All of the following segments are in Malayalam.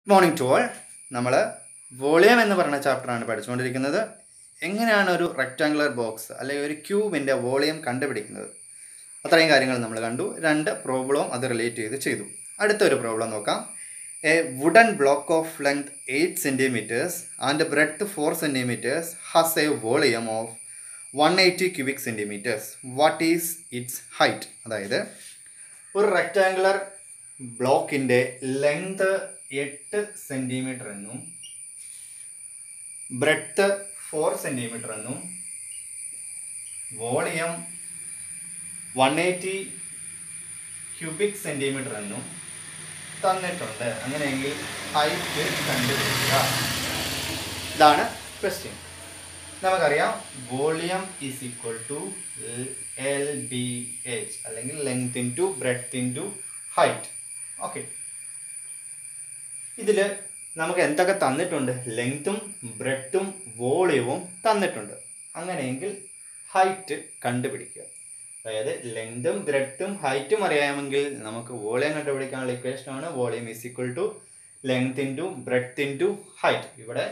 Morning to all. നമ്മൾ വോളിയം എന്ന് പറഞ്ഞ ചാപ്റ്ററാണ് പഠിച്ചുകൊണ്ടിരിക്കുന്നത്. എങ്ങനെയാണ് ഒരു റെക്റ്റാങ്കുലർ ബോക്സ് അല്ലെങ്കിൽ ഒരു ക്യൂബിൻ്റെ വോളിയം കണ്ടുപിടിക്കുന്നത്, അത്രയും കാര്യങ്ങൾ നമ്മൾ കണ്ടു. രണ്ട് പ്രോബ്ലവും അത് റിലേറ്റ് ചെയ്തു. അടുത്തൊരു പ്രോബ്ലം നോക്കാം. A wooden block of length 8 centimeters and breadth 4 centimeters has a volume of 180 cubic centimeters. What is its height? അതായത് ഒരു റെക്റ്റാങ്കുലർ ബ്ലോക്കിൻ്റെ ലെങ്ത് 8 സെൻറ്റിമീറ്റർ എന്നും ബ്രെഡ്ത്ത് 4 സെൻറ്റിമീറ്റർ എന്നും വോളിയം 180 ക്യൂബിക് സെൻറ്റിമീറ്റർ എന്നും തന്നിട്ടുണ്ട്. അങ്ങനെയെങ്കിൽ ഹൈറ്റ് കണ്ടുപിടിക്കുക. ഇതാണ് ക്വസ്റ്റ്യൻ. നമുക്കറിയാം volume is equal to LBH, അല്ലെങ്കിൽ length into breadth into height. Okay, ഇതിൽ നമുക്ക് എന്തൊക്കെ തന്നിട്ടുണ്ട്? ലെങ്ത്തും ബ്രെഡ്ത്തും വോളിയവും തന്നിട്ടുണ്ട്. അങ്ങനെയെങ്കിൽ ഹൈറ്റ് കണ്ടുപിടിക്കുക. അതായത് ലെങ്തും ബ്രെഡ്ത്തും ഹൈറ്റും അറിയാമെങ്കിൽ നമുക്ക് വോളിയം കണ്ടുപിടിക്കാനുള്ള ഇക്വേഷനാണ് volume is equal to length into breadth into height. ഇവിടെ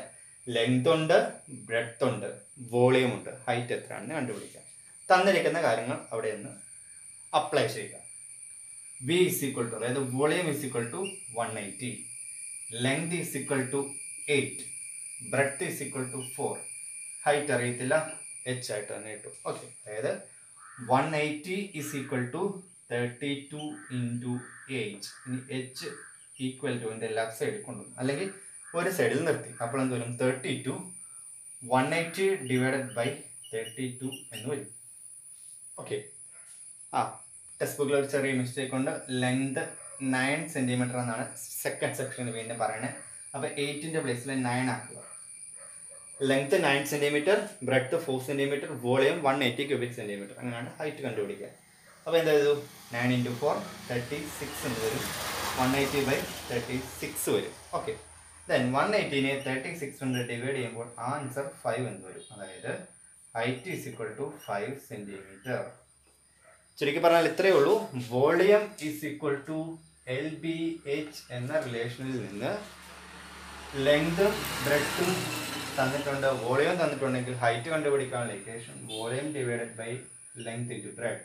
ലെങ്ത് ഉണ്ട്, ബ്രെഡ്ത്ത് ഉണ്ട്, വോളിയം ഉണ്ട്. ഹൈറ്റ് എത്രയാണെന്ന് കണ്ടുപിടിക്കാം. തന്നിരിക്കുന്ന കാര്യങ്ങൾ അവിടെ നിന്ന് അപ്ലൈ ചെയ്യുക. V ഈസ് ഈക്വൽ ടു, അതായത് volume is equal to 180, length is equal to 8, breadth is equal to 4, height അറിയത്തില്ല, h ആയിട്ട് തന്നെ കിട്ടും. ഓക്കെ, അതായത് 180 ഈസ് ഈക്വൽ ടു 32 ഇൻറ്റു 8. ഇനി h ഈക്വൽ ടു എൻ്റെ ലെഫ്റ്റ് സൈഡിൽ കൊണ്ടുവന്നു, അല്ലെങ്കിൽ ഒരു സൈഡിൽ നിർത്തി. അപ്പോൾ എന്ത് വരും? 32 180 ഡിവൈഡഡ് ബൈ 32 എന്ന് വരും. ഓക്കെ, ടെക്സ്റ്റ് ബുക്കിൽ ഒരു ചെറിയ മിസ്റ്റേക്ക് ഉണ്ട്. ലെങ്ത് 9 സെൻറ്റിമീറ്റർ എന്നാണ് സെക്കൻഡ് സെക്ഷനിൽ വീണ്ടും പറയണത്. അപ്പോൾ 8ൻ്റെ പ്ലേസിൽ 9 ആക്കുക. Length 9 centimetre, breadth 4 centimetre, volume 180 cubic centimetre. അങ്ങനെയാണ് ഹൈറ്റ് കണ്ടുപിടിക്കുക. അപ്പോൾ എന്താ ചെയ്തു? 9 ഇൻറ്റു 4 36 എന്ന് വരും. 180 ബൈ 36 വരും. ഓക്കെ, ദെൻ 180നെ 36 കൊണ്ട് ഡിവൈഡ് ചെയ്യുമ്പോൾ ആൻസർ 5 എന്ന് വരും. അതായത് height is equal to 5 centimetre. ചുരുക്കി പറഞ്ഞാൽ ഇത്രയേ ഉള്ളൂ. Volume is equal to LBH എന്ന റിലേഷനിൽ നിന്ന് ലെങ്തും ബ്രെഡ്ത്തും തന്നിട്ടുണ്ട്, വോളിയം തന്നിട്ടുണ്ടെങ്കിൽ ഹൈറ്റ് കണ്ടുപിടിക്കാനുള്ള equation volume divided by length into breadth.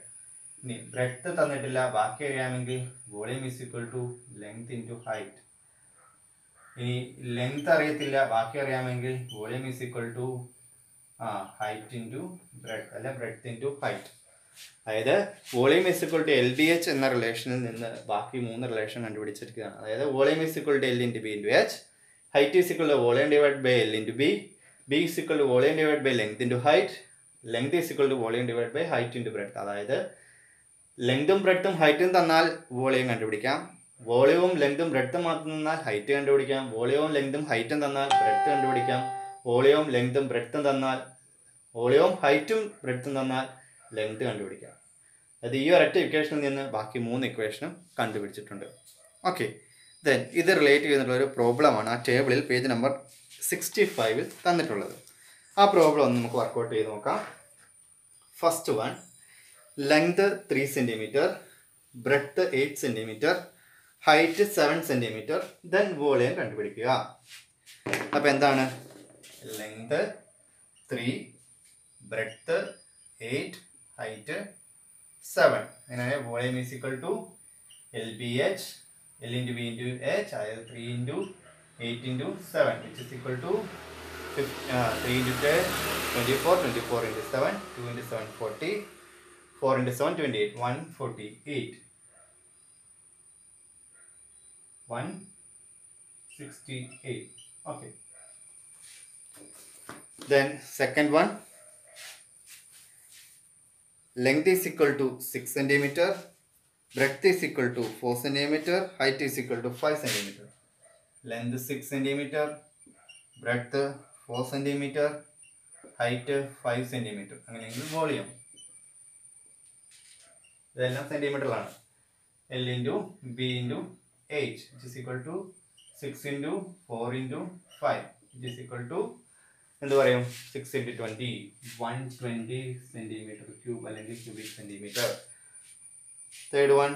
ഇനി ബ്രെഡ്ത്ത് തന്നിട്ടില്ല, ബാക്കി അറിയാമെങ്കിൽ volume is equal to length into height. ഇനി ലെങ്ത് അറിയത്തില്ല, ബാക്കി അറിയാമെങ്കിൽ volume is equal to height into breadth, അല്ല ബ്രെഡ്ത്ത് ഇൻറ്റു ഹൈറ്റ്. അതായത് volume is equal to LBH എന്ന റിലേഷനിൽ നിന്ന് ബാക്കി 3 റിലേഷൻ കണ്ടുപിടിച്ചിരിക്കുകയാണ്. അതായത് volume is equal to L into B into H, height is equal to volume divided by L into B, B is equal to volume divided by length into height, length is equal to volume divided by height into breadth. അതായത് ലെങ്തും ബ്രെഡ്ത്തും ഹൈറ്റും തന്നാൽ വോളിയം കണ്ടുപിടിക്കാം, വോളിയവും ലെങ്തും ബ്രെഡ്ത്തും മാത്രം തന്നാൽ ഹൈറ്റ് കണ്ടുപിടിക്കാം, വോളിയവും ലെങ്തും ഹൈറ്റും തന്നാൽ ബ്രെഡ്ത്ത് കണ്ടുപിടിക്കാം, വോളിയവും ലെങ്തും ബ്രെഡ്ത്തും തന്നാൽ വോളിയവും ഹൈറ്റും ബ്രെഡ്ത്തും തന്നാൽ ലെങ്ത് കണ്ടുപിടിക്കാം. അത് ഈ ഒരൊറ്റ ഇക്വേഷനിൽ നിന്ന് ബാക്കി 3 ഇക്വേഷനും കണ്ടുപിടിച്ചിട്ടുണ്ട്. ഓക്കെ, ദെൻ ഇത് റിലേറ്റ് ചെയ്തിട്ടുള്ള ഒരു പ്രോബ്ലമാണ് ആ ടേബിളിൽ പേജ് നമ്പർ 65 തന്നിട്ടുള്ളത്. ആ പ്രോബ്ലം ഒന്ന് നമുക്ക് വർക്കൗട്ട് ചെയ്ത് നോക്കാം. First one, length 3 centimetre, breadth 8 centimetre, height 7 centimetre, then volume കണ്ടുപിടിക്കുക. അപ്പോൾ എന്താണ്? Length 3, breadth 8, height 7. അങ്ങനെ volume is equal to LBH, L into B into H, അതായത് 3 into 8 into 7, which is equal to 3 into 10, 24, 24 into 7, 2 into 7, 40, 4 into 7, 28, 148, 168. Okay. Then second one, length is equal to 6 centimeter, breadth is equal to 4 centimeter, height is equal to 5 centimeter. Length 6 centimeter, breadth 4 centimeter, height 5 centimeter. അങ്ങനെയെങ്കിൽ വോളിയം ഇതെല്ലാം സെൻറ്റിമീറ്ററിലാണ്. L into B into H, which is equal to 6 into 4 into 5, which is equal to എന്ത് പറയും? 6 into 20, 120 സെൻറ്റിമീറ്റർ ക്യൂബ് അല്ലെങ്കിൽ cubic centimetre. Third one,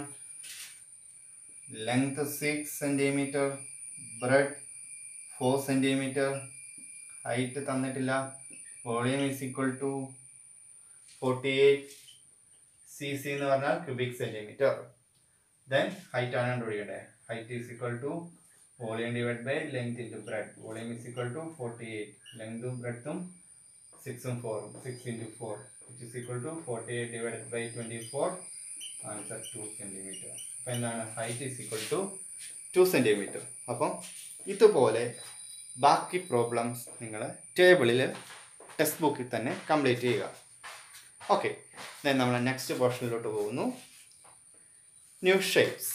length 6 centimeter, breadth 4 centimetre, height തന്നിട്ടില്ല, volume is equal to 48 cc എന്ന് പറഞ്ഞാൽ ക്യൂബിക് സെൻറ്റിമീറ്റർ. ദെൻ ഹൈറ്റ് ആണ് കണ്ടുപിടിക്കേണ്ടത്. Height is equal to volume divide by length into breadth. Volume is equal to 48, ലെങ്തും ബ്രെഡും 6ഉം 4ഉം 6 into 4 which is equal to 48 divided by 24. Answer 2 centimetre. അപ്പോൾ എന്താണ് height is equal to 2 centimetre. അപ്പം ഇതുപോലെ ബാക്കി പ്രോബ്ലംസ് നിങ്ങൾ ടേബിളിൽ ടെക്സ്റ്റ് ബുക്കിൽ തന്നെ കംപ്ലീറ്റ് ചെയ്യുക. ഓക്കെ, ദെൻ നമ്മൾ നെക്സ്റ്റ് പോർഷനിലോട്ട് പോകുന്നു. ന്യൂ ഷേപ്സ്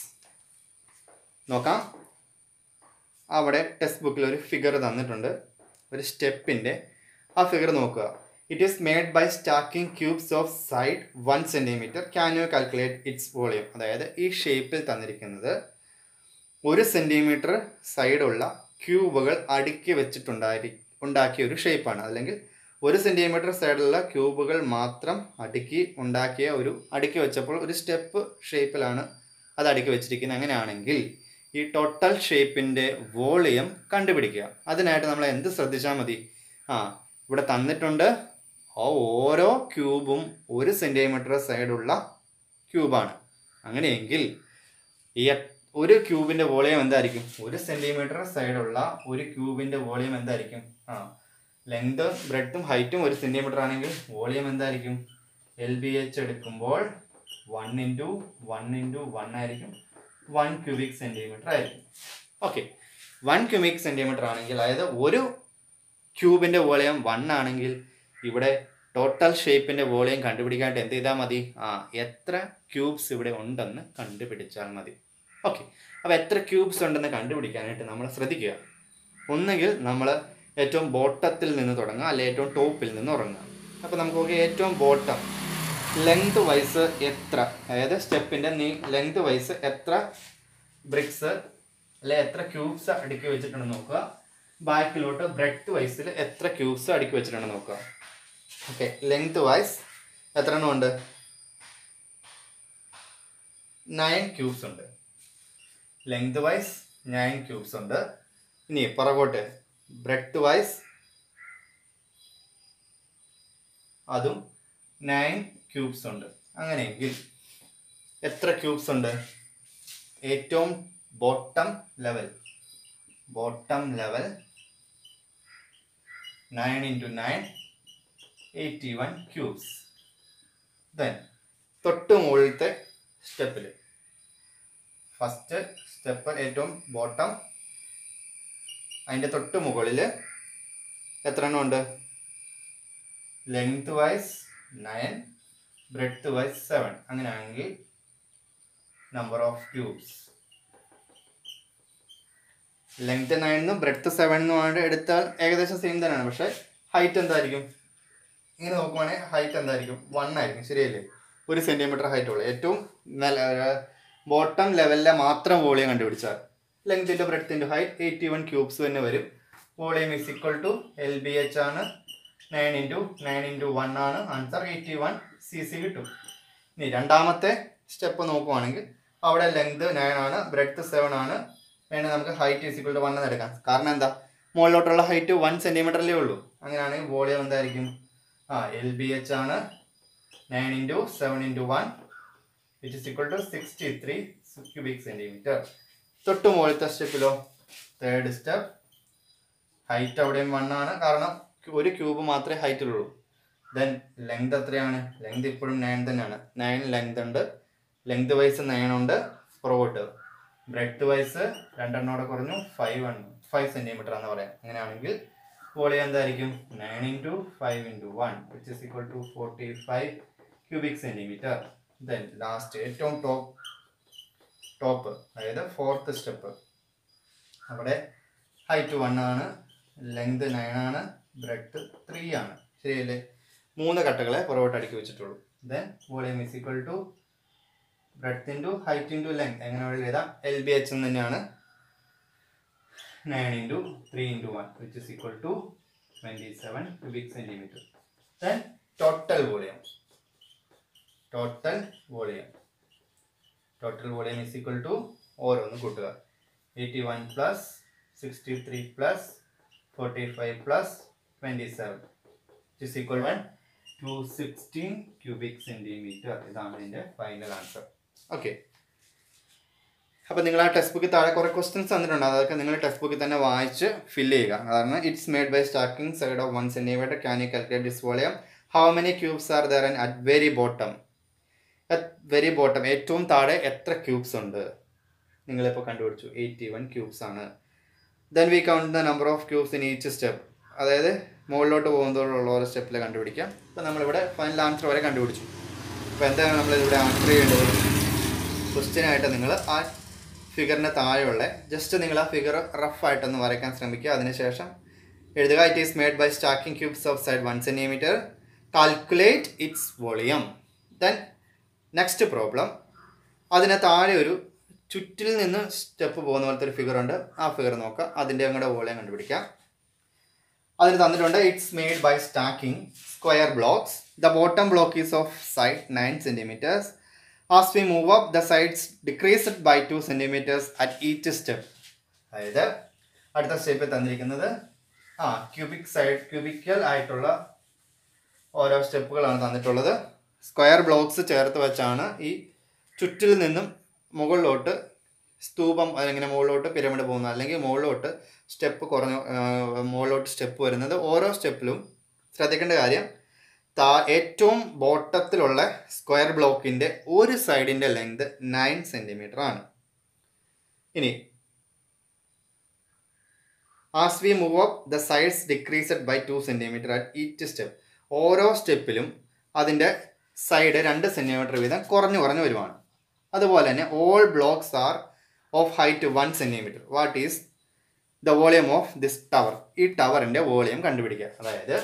നോക്കാം. അവിടെ ടെക്സ്റ്റ് ബുക്കിൽ ഒരു ഫിഗർ തന്നിട്ടുണ്ട്, ഒരു സ്റ്റെപ്പിൻ്റെ. ആ ഫിഗർ നോക്കുക. It is made by stacking cubes of side 1 centimetre. Can you calculate its volume? അതായത് ഈ ഷേപ്പിൽ തന്നിരിക്കുന്നത് 1 സെൻറ്റിമീറ്റർ സൈഡുള്ള ക്യൂബുകൾ അടുക്കി ഉണ്ടാക്കിയ ഒരു ഷേപ്പാണ്. അല്ലെങ്കിൽ 1 സെൻറ്റിമീറ്റർ സൈഡുള്ള ക്യൂബുകൾ മാത്രം അടുക്കി വെച്ചപ്പോൾ ഒരു സ്റ്റെപ്പ് ഷേപ്പിലാണ് അത് അടുക്കി വെച്ചിരിക്കുന്നത്. അങ്ങനെയാണെങ്കിൽ ഈ ടോട്ടൽ ഷേപ്പിൻ്റെ വോളിയം കണ്ടുപിടിക്കുക. അതിനായിട്ട് നമ്മൾ എന്ത് ശ്രദ്ധിച്ചാൽ മതി? ഇവിടെ തന്നിട്ടുണ്ട് ഓരോ ക്യൂബും 1 സെൻറ്റിമീറ്റർ സൈഡുള്ള ക്യൂബാണ്. അങ്ങനെയെങ്കിൽ ഈ ഒരു ക്യൂബിൻ്റെ വോളിയം എന്തായിരിക്കും? 1 സെൻറ്റിമീറ്റർ സൈഡുള്ള ഒരു ക്യൂബിൻ്റെ വോളിയം എന്തായിരിക്കും? ലെങ്ത് ബ്രെഡും ഹൈറ്റും 1 സെൻറ്റിമീറ്റർ ആണെങ്കിൽ വോളിയം എന്തായിരിക്കും? LBH എടുക്കുമ്പോൾ 1 into 1 ആയിരിക്കും. 1 ക്യൂബിക് സെൻറ്റിമീറ്റർ ആയിരിക്കും. ഓക്കെ, 1 ക്യൂബിക് സെൻറ്റിമീറ്റർ ആണെങ്കിൽ, അതായത് ഒരു ക്യൂബിൻ്റെ വോളിയം 1 ആണെങ്കിൽ ഇവിടെ ടോട്ടൽ ഷേപ്പിൻ്റെ വോളിയം കണ്ടുപിടിക്കാനായിട്ട് എന്ത് ചെയ്താൽ മതി? എത്ര ക്യൂബ്സ് ഇവിടെ ഉണ്ടെന്ന് കണ്ടുപിടിച്ചാൽ മതി. ഓക്കെ, അപ്പോൾ എത്ര ക്യൂബ്സ് ഉണ്ടെന്ന് കണ്ടുപിടിക്കാനായിട്ട് നമ്മൾ ശ്രദ്ധിക്കുക. ഒന്നുകിൽ നമ്മൾ ഏറ്റവും ബോട്ടത്തിൽ നിന്ന് തുടങ്ങുക, അല്ലെങ്കിൽ ഏറ്റവും ടോപ്പിൽ നിന്ന് തുടങ്ങുക. അപ്പോൾ നമുക്ക് നോക്കി ഏറ്റവും ബോട്ടം ലെങ്ത് വൈസ് എത്ര, അതായത് സ്റ്റെപ്പിൻ്റെ ലെങ്ത് വൈസ് എത്ര ബ്രിക്സ് അല്ലെ എത്ര ക്യൂബ്സ് അടുക്കി വെച്ചിട്ടുണ്ടെന്ന് നോക്കുക. ബാക്കിലോട്ട് ബ്രെഡ് വൈസിൽ എത്ര ക്യൂബ്സ് അടുക്കി വെച്ചിട്ടുണ്ടെന്ന് നോക്കുക. ഓക്കെ, ലെങ്ത് വൈസ് എത്ര എണ്ണം ഉണ്ട്? 9 ക്യൂബ്സ് ഉണ്ട്. ലെങ്ത് വൈസ് 9 ക്യൂബ്സ് ഉണ്ട്. ഇനി പുറകോട്ട് ബ്രെഡ് വൈസ് അതും 9 ക്യൂബ്സ് ഉണ്ട്. അങ്ങനെയെങ്കിൽ എത്ര ക്യൂബ്സ് ഉണ്ട്? ഏറ്റവും bottom level 9 into 9 81 cubes. Then തൊട്ട് മുകളിലത്തെ സ്റ്റെപ്പിൽ ഫസ്റ്റ് സ്റ്റെപ്പ് ഏറ്റവും ബോട്ടം, അതിൻ്റെ തൊട്ട് മുകളിൽ എത്ര എണ്ണം ഉണ്ട്? Length wise 9, breadth wise 7. അങ്ങനെയാണെങ്കിൽ number of cubes length 9 breadth 7 എടുത്താൽ ഏകദേശം സെയിം തന്നെയാണ്. പക്ഷേ ഹൈറ്റ് എന്തായിരിക്കും? ഇങ്ങനെ നോക്കുവാണെങ്കിൽ ഹൈറ്റ് എന്തായിരിക്കും? 1 ആയിരിക്കും. ശരിയല്ലേ? 1 സെൻറ്റിമീറ്റർ ഹൈറ്റ് ഉള്ളു. ഏറ്റവും ബോട്ടം ലെവലിലെ മാത്രം വോളിയം കണ്ടുപിടിച്ചാൽ length into breadth into height 81 cubes തന്നെ വരും. Volume is equal to LBH ആണ്. 9 into 1 ആണ്. ആൻസർ 81 cc കിട്ടും. ഇനി രണ്ടാമത്തെ സ്റ്റെപ്പ് നോക്കുവാണെങ്കിൽ അവിടെ ലെങ്ത് 9 ആണ്, ബ്രെഡ്ത്ത് 7 ആണ്. വേണമെങ്കിൽ നമുക്ക് ഹൈറ്റ് ഈസ് ഈക്വൽ ടു 1 എന്ന് എടുക്കാം. കാരണം എന്താ? മുകളിലോട്ടുള്ള ഹൈറ്റ് 1 സെൻറ്റിമീറ്ററിലേ ഉള്ളൂ. അങ്ങനെയാണെങ്കിൽ വോളിയം എന്തായിരിക്കും? LBH ആണ്. 9 into 7 into 1 which is equal to 63 cubic centimeter. തൊട്ട് മുകളിലത്തെ സ്റ്റെപ്പിലോ തേർഡ് സ്റ്റെപ്പ് ഹൈറ്റ് അവിടെയും 1 ആണ്. കാരണം ഒരു ക്യൂബ് മാത്രമേ ഹൈറ്റിലുള്ളൂ. ദെൻ ലെങ്ത് എത്രയാണ്? ലെങ്ത് ഇപ്പോഴും 9 തന്നെയാണ്. 9 ലെങ്ത് ഉണ്ട്. ലെങ്ത് വൈസ് 9 ഉണ്ട്. പുറകോട്ട് ബ്രെഡ്ത്ത് വൈസ് 2 എണ്ണോടെ കുറഞ്ഞു 5 സെൻറ്റിമീറ്റർ എന്ന് പറയാം. അങ്ങനെയാണെങ്കിൽ വോളിയം എന്തായിരിക്കും? 9 into 5 into 1 which is equal to 45 cubic centimeter. Then last ഏറ്റവും ടോപ്പ് അതായത് ഫോർത്ത് സ്റ്റെപ്പ്, അവിടെ ഹൈറ്റ് 1 ആണ്, ലെങ്ത് 9 ആണ്, ബ്രെഡ്ത്ത് 3 ആണ്. ശരിയല്ലേ? 3 കട്ടകളെ പുറകോട്ട് അടുക്കി വെച്ചിട്ടുള്ളൂ. Then volume is equal to breadth into height into length എങ്ങനെ വേണമെങ്കിൽ എഴുതാം. LBH എന്ന് തന്നെയാണ്. 9 into 3 into 1 which is equal to 27 cubic centimeter. Then total volume is equal to ഓരോന്ന് കൂട്ടുക. 81 plus 63 plus 45 plus 27 which is equal to 216 cubic centimeter. ഇതാണ് ഇതിന്റെ ഫൈനൽ ആൻസർ. ഓക്കെ, അപ്പോൾ നിങ്ങൾ ആ ടെക്സ്റ്റ് ബുക്കിൽ താഴെ കുറേ ക്വസ്റ്റ്യൻസ് തന്നിട്ടുണ്ട്. അതൊക്കെ നിങ്ങൾ ടെക്സ്റ്റ് ബുക്കിൽ തന്നെ വായിച്ച് ഫില്ല് ചെയ്യുക. കാരണം it's made by stacking side of 1 centimeter. Can you calculate this volume? How many cubes are there at very bottom? Very bottom, ഏറ്റവും താഴെ എത്ര ക്യൂബ്സ് ഉണ്ട്? നിങ്ങളിപ്പോൾ കണ്ടുപിടിച്ചു 81 ക്യൂബ്സ് ആണ്. Then we count the number of cubes in each step. അതായത് മുകളിലോട്ട് പോകുന്നതോടുള്ള ഓരോ സ്റ്റെപ്പിൽ കണ്ടുപിടിക്കാം. അപ്പോൾ നമ്മളിവിടെ ഫൈനൽ ആൻസർ വരെ കണ്ടുപിടിച്ചു. അപ്പോൾ എന്താണ് നമ്മളിവിടെ ആൻസർ ചെയ്യേണ്ടത്? ക്വസ്റ്റ്യനായിട്ട് നിങ്ങൾ ആ ഫിഗറിന് താഴെയുള്ള ജസ്റ്റ് നിങ്ങൾ ആ ഫിഗർ റഫായിട്ടൊന്ന് വരയ്ക്കാൻ ശ്രമിക്കുക. അതിനുശേഷം എഴുതുക it is made by stacking cubes of side 1 centimeter. Calculate its volume. Then next problem, അതിന് താഴെ ഒരു ചുറ്റിൽ നിന്ന് സ്റ്റെപ്പ് പോകുന്ന പോലത്തെ ഒരു ഫിഗർ ഉണ്ട്. ആ ഫിഗർ നോക്കുക, അതിൻ്റെ അങ്ങോട്ട് വോളിയം കണ്ടുപിടിക്കാം. അതിന് തന്നിട്ടുണ്ട് it's made by stacking square blocks. The bottom block is of side 9 centimeters. As we move up, the sides decreased by 2 centimeters at each step. അതായത് അടുത്ത സ്റ്റെപ്പിൽ തന്നിരിക്കുന്നത് ക്യൂബിക്കൽ ആയിട്ടുള്ള ഓരോ സ്റ്റെപ്പുകളാണ് തന്നിട്ടുള്ളത്. സ്ക്വയർ ബ്ലോക്സ് ചേർത്ത് വെച്ചാണ് ഈ ചുറ്റിൽ നിന്നും മുകളിലോട്ട് സ്തൂപം അല്ലെങ്കിൽ മുകളിലോട്ട് പിരമിഡ് പോകുന്നത്, അല്ലെങ്കിൽ മുകളിലോട്ട് സ്റ്റെപ്പ് മുകളിലോട്ട് സ്റ്റെപ്പ് വരുന്നത്. ഓരോ സ്റ്റെപ്പിലും ശ്രദ്ധിക്കേണ്ട കാര്യം, ഏറ്റവും ബോട്ടത്തിലുള്ള സ്ക്വയർ ബ്ലോക്കിൻ്റെ ഒരു സൈഡിൻ്റെ ലെങ്ത് 9 centimeter ആണ്. ഇനി as we move up the sides decreased by 2 centimeter at each step. ഓരോ സ്റ്റെപ്പിലും അതിൻ്റെ സൈഡ് 2 centimeter വീതം കുറഞ്ഞു വരുവാണ്. അതുപോലെ തന്നെ all blocks R of height 1 centimeter. What is the volume of this tower? ഈ ടവറിൻ്റെ വോളിയം കണ്ടുപിടിക്കുക. അതായത്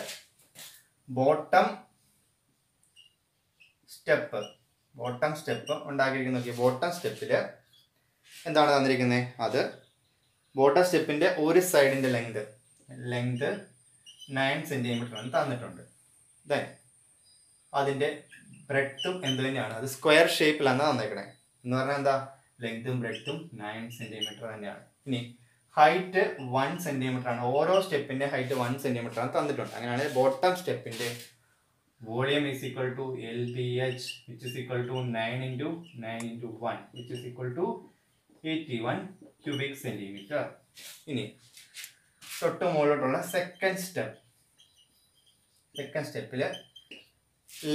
ബോട്ടം സ്റ്റെപ്പ് ഉണ്ടാക്കിയിരിക്കുന്ന നോക്കിയാൽ ബോട്ടം സ്റ്റെപ്പിൽ എന്താണ് തന്നിരിക്കുന്നത്? അത് ബോട്ടം സ്റ്റെപ്പിൻ്റെ ഒരു സൈഡിൻ്റെ ലെങ്ത് 9 centimeter ആണ് തന്നിട്ടുണ്ട്. ദെൻ അതിൻ്റെ ബ്രെഡ്ത്തും എന്ത് തന്നെയാണ്? അത് സ്ക്വയർ ഷേപ്പിലാണ് തന്നേക്കണേ. എന്ന് പറഞ്ഞാൽ എന്താ? ലെങ്തും ബ്രെഡ്ത്തും 9 centimeter തന്നെയാണ്. ഇനി ഹൈറ്റ് 1 centimeter ആണ്. ഓരോ സ്റ്റെപ്പിൻ്റെ ഹൈറ്റ് 1 centimeter ആണ് തന്നിട്ടുണ്ട്. അങ്ങനെയാണെങ്കിൽ ബോട്ടം സ്റ്റെപ്പിൻ്റെ volume is equal to LBH which is equal to 9 into 9 into 1 which is equal to 81 cubic centimeter. ഇനി തൊട്ട് മുകളിലോട്ടുള്ള സെക്കൻഡ് സ്റ്റെപ്പിൽ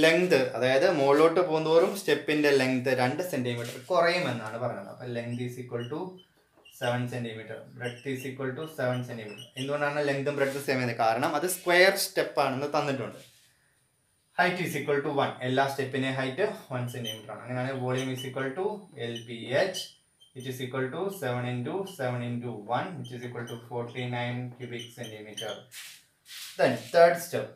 ലെങ്ത്, അതായത് മുകളിലോട്ട് പോകുന്നതോറും സ്റ്റെപ്പിൻ്റെ ലെങ്ത് 2 centimeter കുറയുമെന്നാണ് പറയുന്നത്. അപ്പം length is equal to 7 centimeter, breadth is equal to 7 centimeter. എന്തുകൊണ്ടാണ് ലെങ്തും ബ്രെഡ്ത്തും സെയിം ചെയ്യുന്നത്? കാരണം അത് സ്ക്വയർ സ്റ്റെപ്പാണെന്ന് തന്നിട്ടുണ്ട്. ഹൈറ്റ് ഈസ് ഈക്വൽ ടു 1, എല്ലാ സ്റ്റെപ്പിൻ്റെ ഹൈറ്റ് 1 centimeter ആണ്. അങ്ങനെയാണെങ്കിൽ volume is equal to LBH which is equal to 7 into 7 into 1 which is equal to 49 cubic centimeter. Then third step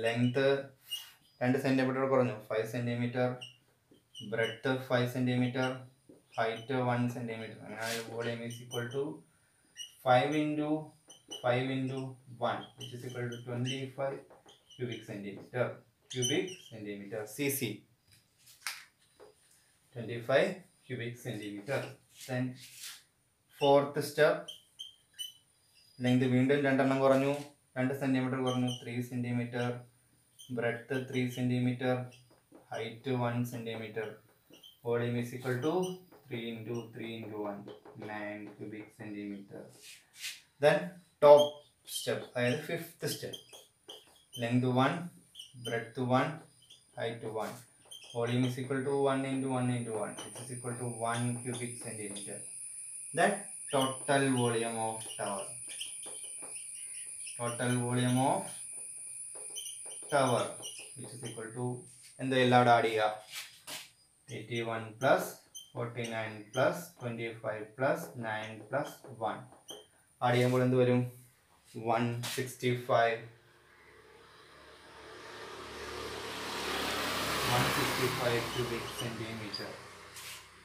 length 2 centimeter കുറഞ്ഞു, 5 centimeter, breadth 5 centimeter, height 1 centimeter. അങ്ങനെ volume is equal to 5 into 1 which is equal to 25 cubic centimeter. CC 25 cubic centimeter. Then fourth step, length വീണ്ടും 2 കുറഞ്ഞു, 2 centimeter കുറഞ്ഞു, 3 centimeter, breadth 3 centimeter, height 1 centimeter. Volume is equal to 3 into 3 into 1 9 cubic centimeter. Then top step, that is fifth step, length 1, breadth 1, height 1. Volume is equal to 1 into 1 into 1 which is equal to 1 cubic centimeter. Then total volume of tower which is equal to എന്ത് എല്ലാവരും ആഡ് ചെയ്യുക 81 plus 49 plus 25 plus 9 plus 1 add ചെയ്യുമ്പോൾ എന്ത് വരും 165 cubic centimeter.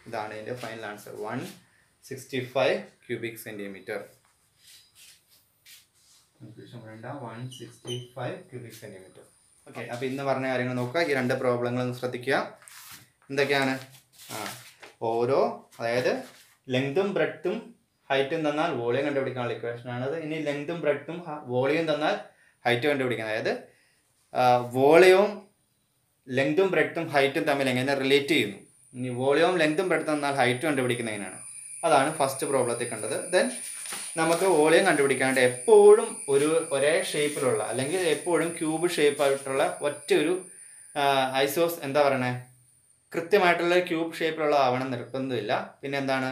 ഇതാണ് ഇതിൻ്റെ final answer 165 cubic centimeter. 165 cubic centimeter. Okay, അപ്പോൾ ഇന്ന് പറഞ്ഞ കാര്യങ്ങൾ നോക്കുക. ഈ 2 പ്രോബ്ലങ്ങൾ ഒന്ന് ശ്രദ്ധിക്കുക. എന്തൊക്കെയാണ്? ഓരോ, അതായത് ലെങ്തും ബ്രെഡ്ത്തും ഹൈറ്റും തന്നാൽ വോളിയം കണ്ടുപിടിക്കാനുള്ള ഇക്വേഷൻ ആണത്. ഇനി ലെങ്തും ബ്രെഡ്ത്തും വോളിയം തന്നാൽ ഹൈറ്റ് കണ്ടുപിടിക്കണം. അതായത് വോളിയവും ലെങ്തും ബ്രെഡ്ത്തും ഹൈറ്റും തമ്മിൽ എങ്ങനെ റിലേറ്റ് ചെയ്യുന്നു. ഇനി വോളിയവും ലെങ്തും ബ്രെഡ്ത്തും തന്നാൽ ഹൈറ്റ് കണ്ടുപിടിക്കുന്നതിനാണ്. അതാണ് ഫസ്റ്റ് പ്രോബ്ലത്തിൽ കണ്ടത്. ദെൻ നമുക്ക് വോളിയം കണ്ടുപിടിക്കാനായിട്ട് എപ്പോഴും ഒരേ ഷേപ്പിലുള്ള അല്ലെങ്കിൽ എപ്പോഴും ക്യൂബ് ഷേപ്പായിട്ടുള്ള ഒറ്റ ഒരു ഐസോസ് എന്താ പറയണേ, കൃത്യമായിട്ടുള്ള ക്യൂബ് ഷേപ്പിലുള്ള ആവണം നിർബന്ധമില്ല. പിന്നെ എന്താണ്,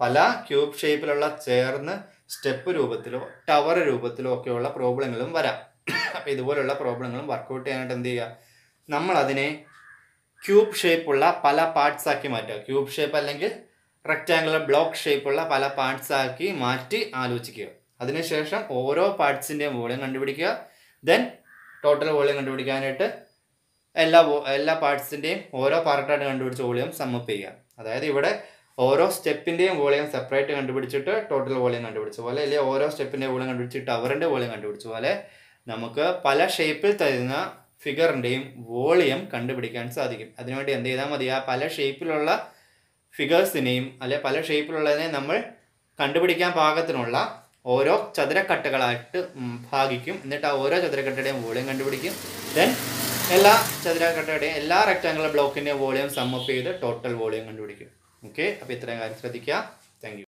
പല ക്യൂബ് ഷേപ്പിലുള്ള ചേർന്ന് സ്റ്റെപ്പ് രൂപത്തിലോ ടവർ രൂപത്തിലോ ഒക്കെയുള്ള പ്രോബ്ലങ്ങളും വരാം. അപ്പം ഇതുപോലുള്ള പ്രോബ്ലങ്ങളും വർക്കൗട്ട് ചെയ്യാനായിട്ട് എന്ത് ചെയ്യുക, നമ്മൾ അതിനെ ക്യൂബ് ഷേപ്പുള്ള പല പാർട്സ് ആക്കി മാറ്റുക. ക്യൂബ് ഷേപ്പ് അല്ലെങ്കിൽ റെക്റ്റാങ്കുലർ ബ്ലോക്ക് ഷേപ്പുള്ള പല പാർട്സ് ആക്കി മാറ്റി ആലോചിക്കുക. അതിനുശേഷം ഓരോ പാർട്സിൻ്റെയും വോളിയം കണ്ടുപിടിക്കുക. ദെൻ ടോട്ടൽ വോളിയം കണ്ടുപിടിക്കാനായിട്ട് എല്ലാ പാർട്സിൻ്റെയും ഓരോ പാർട്ടായിട്ട് കണ്ടുപിടിച്ച വോളിയം സമ്മപ്പ് ചെയ്യുക. അതായത് ഇവിടെ ഓരോ സ്റ്റെപ്പിൻ്റെയും വോളിയം സെപ്പറേറ്റ് കണ്ടുപിടിച്ചിട്ട് ടോട്ടൽ വോളിയം കണ്ടുപിടിച്ച പോലെ, അല്ലെങ്കിൽ ഓരോ സ്റ്റെപ്പിൻ്റെയും വോളിയം കണ്ടുപിടിച്ചിട്ട് ടവറിൻ്റെ വോളിയം കണ്ടുപിടിച്ച പോലെ നമുക്ക് പല ഷേപ്പിൽ തരുന്ന ഫിഗറിൻ്റെയും വോളിയം കണ്ടുപിടിക്കാൻ സാധിക്കും. അതിനുവേണ്ടി എന്ത് ചെയ്താൽ മതി, ആ പല ഷേപ്പിലുള്ള ഫിഗേഴ്സിനെയും അല്ലെ പല ഷേപ്പിലുള്ളതിനെ നമ്മൾ കണ്ടുപിടിക്കാൻ പാകത്തിനുള്ള ഓരോ ചതുരക്കട്ടകളായിട്ട് ഭാഗിക്കും. എന്നിട്ട് ആ ഓരോ ചതുരക്കട്ടയുടെയും വോളിയം കണ്ടുപിടിക്കും. ദെൻ എല്ലാ ചതുരക്കട്ടയുടെയും എല്ലാ റെക്റ്റാങ്കുലർ ബ്ലോക്കിൻ്റെയും വോളിയം സമ്മപ്പ് ചെയ്ത് ടോട്ടൽ വോളിയം കണ്ടുപിടിക്കും. ഓക്കെ, അപ്പോൾ ഇത്രയും കാര്യം ശ്രദ്ധിക്കുക. Thank you.